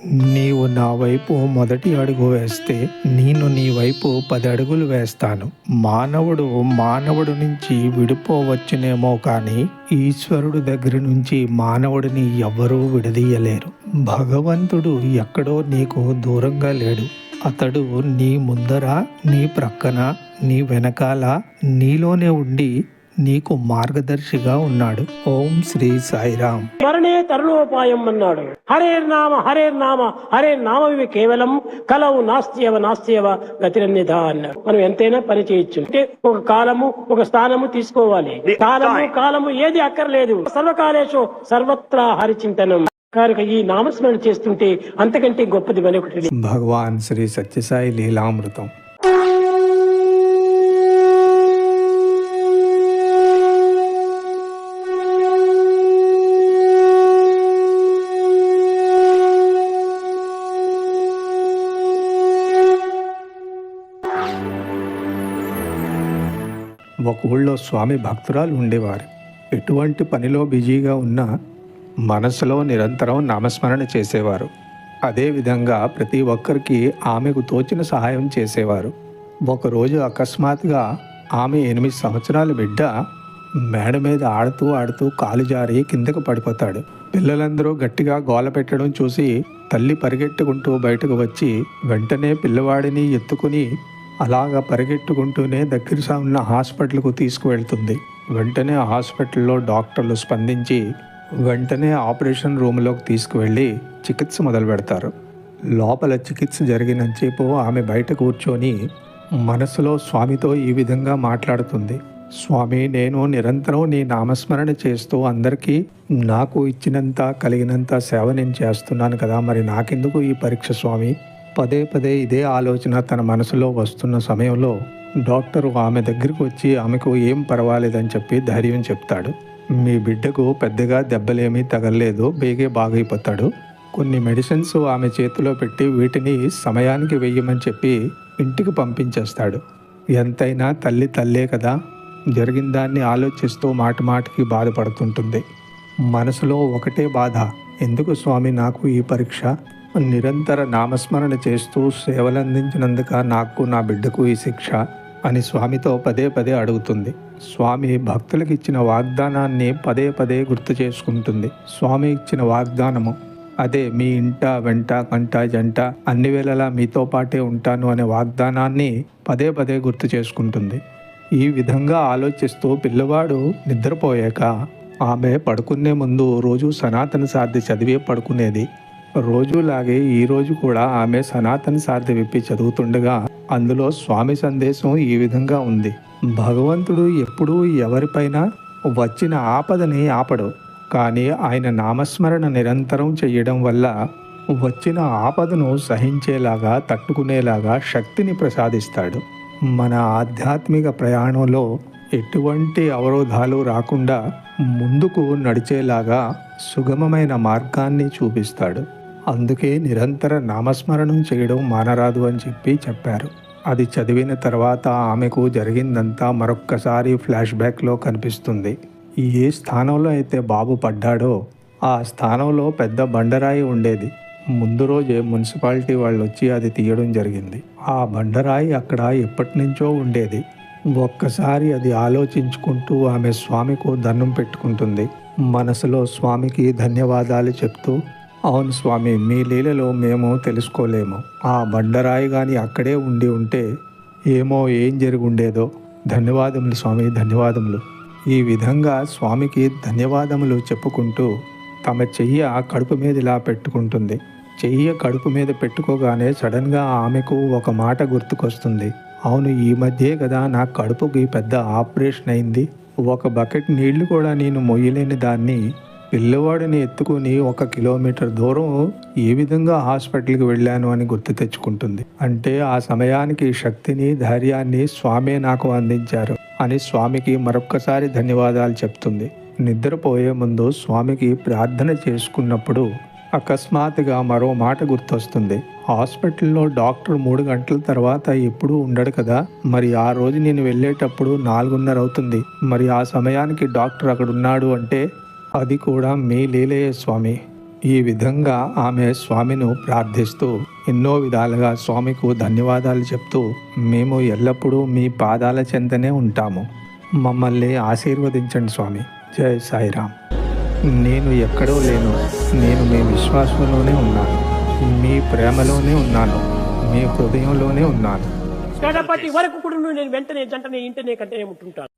నీవు నా వైపు మొదటి అడుగు వేస్తే నేను నీ వైపు 10 అడుగులు వేస్తాను. మానవుడు నుంచి విడిపోవచ్చునేమో కానీ ఈశ్వరుడు దగ్గర నుంచి మానవుడిని ఎవ్వరూ విడదీయలేరు. భగవంతుడు ఎక్కడో నీకు దూరంగా లేడు. అతడు నీ ముందర, నీ ప్రక్కన, నీ వెనకాల, నీలోనే ఉండి నీకు మార్గదర్శిగా ఉన్నాడు. ఓం శ్రీ సాయిరామ్. మరణే తరుణోపాయం అన్నాడు. హరేర్నామ హరేర్నామవి కేవలం కలవు నాస్త్యవ గతిరన్యథ అన్నాడు. మనం ఎంతైనా పని చేయొచ్చు. అంటే ఒక కాలము, ఒక స్థానము తీసుకోవాలి. కాలము ఏది అక్కర్లేదు. సర్వకాలేషు సర్వత్రా హరిచింతనం. కనుక ఈ నామస్మరణ చేస్తుంటే అంతకంటే గొప్పది మరొకటి. భగవాన్ శ్రీ సత్యసాయి లీలామృతం. ఒక ఊళ్ళో స్వామి భక్తురాలు ఉండేవారు. ఎటువంటి పనిలో బిజీగా ఉన్నా మనసులో నిరంతరం నామస్మరణ చేసేవారు. అదేవిధంగా ప్రతి ఒక్కరికి ఆమెకు తోచిన సహాయం చేసేవారు. ఒకరోజు అకస్మాత్తుగా ఆమె 8 సంవత్సరాల బిడ్డ మేడ మీద ఆడుతూ కాలు జారి కిందకు పడిపోతాడు. పిల్లలందరూ గట్టిగా గోల పెట్టడం చూసి తల్లి పరిగెట్టుకుంటూ బయటకు వచ్చి వెంటనే పిల్లవాడిని ఎత్తుకుని అలాగా పరిగెట్టుకుంటూనే దగ్గర ఉన్న హాస్పిటల్కు తీసుకువెళ్తుంది. వెంటనే హాస్పిటల్లో డాక్టర్లు స్పందించి వెంటనే ఆపరేషన్ రూమ్లోకి తీసుకువెళ్ళి చికిత్స మొదలు పెడతారు. లోపల చికిత్స జరిగినంతసేపు ఆమె బయట కూర్చొని మనసులో స్వామితో ఈ విధంగా మాట్లాడుతుంది. స్వామి, నేను నిరంతరం నీ నామస్మరణ చేస్తూ అందరికీ నాకు ఇచ్చినంత కలిగినంత సేవ నేను చేస్తున్నాను కదా, మరి నాకెందుకు ఈ పరీక్ష స్వామి? పదే ఇదే ఆలోచన తన మనసులో వస్తున్న సమయంలో డాక్టరు ఆమె దగ్గరికి వచ్చి ఆమెకు ఏం పర్వాలేదని చెప్పి ధైర్యం చెప్తాడు. మీ బిడ్డకు పెద్దగా దెబ్బలేమీ తగలలేదు, బేగే బాగైపోతాడు. కొన్ని మెడిసిన్స్ ఆమె చేతిలో పెట్టి వీటిని సమయానికి వెయ్యమని చెప్పి ఇంటికి పంపించేస్తాడు. ఎంతైనా తల్లి తల్లే కదా, జరిగిన దాన్ని ఆలోచిస్తూ మాటికి బాధపడుతుంటుంది. మనసులో ఒకటే బాధ, ఎందుకు స్వామి నాకు ఈ పరీక్ష? నిరంతర నామస్మరణ చేస్తూ సేవలందించినందుక నాకు నా బిడ్డకు ఈ శిక్ష అని స్వామితో పదే అడుగుతుంది. స్వామి భక్తులకు ఇచ్చిన వాగ్దానాన్ని పదే గుర్తు చేసుకుంటుంది. స్వామి ఇచ్చిన వాగ్దానము అదే, మీ ఇంట వెంట కంట జంట అన్ని వేళలా మీతో పాటే ఉంటాను అనే వాగ్దానాన్ని పదే గుర్తు చేసుకుంటుంది. ఈ విధంగా ఆలోచిస్తూ పిల్లవాడు నిద్రపోయాక ఆమె పడుకునే ముందు రోజు సనాతన సారథి చదివే పడుకునేది. రోజులాగే ఈరోజు కూడా ఆమె సనాతన సారథి విప్పి చదువుతుండగా అందులో స్వామి సందేశం ఈ విధంగా ఉంది. భగవంతుడు ఎప్పుడూ ఎవరిపైన వచ్చిన ఆపదని ఆపడు, కానీ ఆయన నామస్మరణ నిరంతరం చేయడం వల్ల వచ్చిన ఆపదను సహించేలాగా, తట్టుకునేలాగా శక్తిని ప్రసాదిస్తాడు. మన ఆధ్యాత్మిక ప్రయాణంలో ఎటువంటి అవరోధాలు రాకుండా ముందుకు నడిచేలాగా సుగమమైన మార్గాన్ని చూపిస్తాడు. అందుకే నిరంతర నామస్మరణం చేయడం మానరాదు అని చెప్పారు. అది చదివిన తర్వాత ఆమెకు జరిగిందంతా మరొక్కసారి ఫ్లాష్ బ్యాక్లో కనిపిస్తుంది. ఏ స్థానంలో అయితే బాబు పడ్డాడో ఆ స్థానంలో పెద్ద బండరాయి ఉండేది. ముందు రోజే మున్సిపాలిటీ వాళ్ళు వచ్చి అది తీయడం జరిగింది. ఆ బండరాయి అక్కడ ఎప్పటి నుంచో ఉండేది. ఒక్కసారి అది ఆలోచించుకుంటూ ఆమె స్వామికు దండం పెట్టుకుంటుంది. మనసులో స్వామికి ధన్యవాదాలు చెప్తూ, అవును స్వామి, మీ లీలలో మేము తెలుసుకోలేము. ఆ బండరాయి కానీ అక్కడే ఉండి ఉంటే ఏం జరిగి ఉండేదో. ధన్యవాదములు స్వామి, ధన్యవాదములు. ఈ విధంగా స్వామికి ధన్యవాదములు చెప్పుకుంటూ తమ చెయ్యి కడుపు మీద ఇలా పెట్టుకుంటుంది. చెయ్యి కడుపు మీద పెట్టుకోగానే సడన్గా ఆమెకు ఒక మాట గుర్తుకొస్తుంది. అవును, ఈ మధ్యే కదా నా కడుపుకి పెద్ద ఆపరేషన్ అయింది. ఒక బకెట్ నీళ్లు కూడా నేను మొయ్యలేని దాన్ని పిల్లవాడిని ఎత్తుకుని 1 కిలోమీటర్ దూరం ఏ విధంగా హాస్పిటల్కి వెళ్ళాను అని గుర్తు తెచ్చుకుంటుంది. అంటే ఆ సమయానికి శక్తిని, ధైర్యాన్ని స్వామే నాకు అందించారు అని స్వామికి మరొక్కసారి ధన్యవాదాలు చెప్తుంది. నిద్రపోయే ముందు స్వామికి ప్రార్థన చేసుకున్నప్పుడు అకస్మాత్తుగా మరో మాట గుర్తొస్తుంది. హాస్పిటల్లో డాక్టర్ 3 గంటల తర్వాత ఎప్పుడూ ఉండడు కదా, మరి ఆ రోజు నేను వెళ్ళేటప్పుడు 4:30 అవుతుంది. మరి ఆ సమయానికి డాక్టర్ అక్కడ ఉన్నాడు అంటే అది కూడా మీ లీలయే స్వామి. ఈ విధంగా ఆమె స్వామిను ప్రార్థిస్తూ ఎన్నో విధాలుగా స్వామికు ధన్యవాదాలు చెప్తూ మేము ఎల్లప్పుడూ మీ పాదాల చెంతనే ఉంటాము, మమ్మల్ని ఆశీర్వదించండి స్వామి. జై సాయిరామ్. నేను ఎక్కడో లేను, నేను మీ విశ్వాసంలోనే ఉన్నాను, మీ ప్రేమలోనే ఉన్నాను, మీ హృదయంలోనే ఉన్నాను. గణపతి వరకు కూడా నేను వెంటనే జంటనే ఇంటనే కంటనే ఉంటుంటాను.